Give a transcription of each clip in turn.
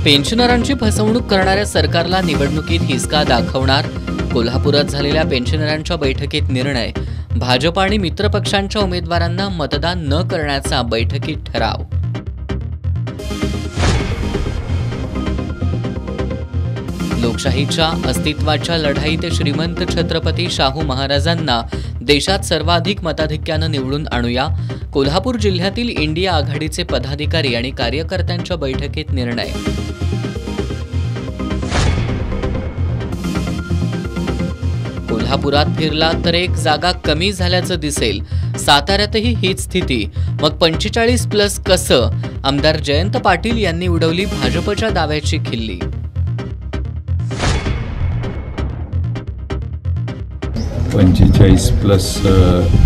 पेन्शनरांची फसवणूक करणाऱ्या सरकारला निवडणुकीत हिसका दाखवणार. कोल्हापुरात झालेल्या पेन्शनरांच्या बैठकीत निर्णय. भाजप आणि मित्रपक्षांच्या उमेदवारांना मतदान न करण्याचा बैठकीत ठराव. लोकशाहीच्या अस्तित्वाच्या लढाईत श्रीमंत छत्रपती शाहू महाराजांना देशात सर्वाधिक मताधिक्यानं निवडून आणूया. कोल्हापूर जिल्ह्यातील इंडिया आघाडीचे पदाधिकारी आणि कार्यकर्त्यांच्या बैठकीत निर्णय. कोल्हापुरात फिरला तर एक जागा कमी झाल्याचं दिसेल. साताऱ्यातही हीच स्थिती. मग 45+ कसं? आमदार जयंत पाटील यांनी उडवली भाजपच्या दाव्याची खिल्ली. 45+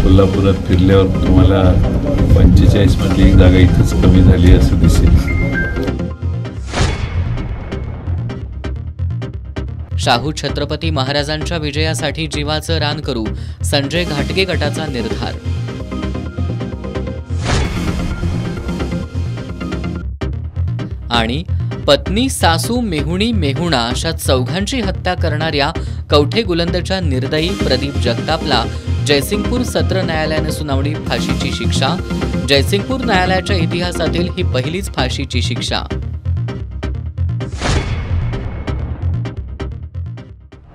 कोल्हापुरात फिरल्यावर तुम्हाला 45 मधली एक जागा इथंच कमी झाली असं दिसेल. शाहू छत्रपती महाराजांच्या विजयासाठी जीवाचं रान करू. संजय घाटगे गटाचा निर्धार. आणि पत्नी, सासू, मेहुणी, मेहुणा अशा चौघांची हत्या करणाऱ्या कवठे गुलंदच्या निर्दयी प्रदीप जगतापला जयसिंगपूर सत्र न्यायालयाने सुनावली फाशीची शिक्षा. जयसिंगपूर न्यायालयाच्या इतिहासातील ही पहिलीच फाशीची शिक्षा.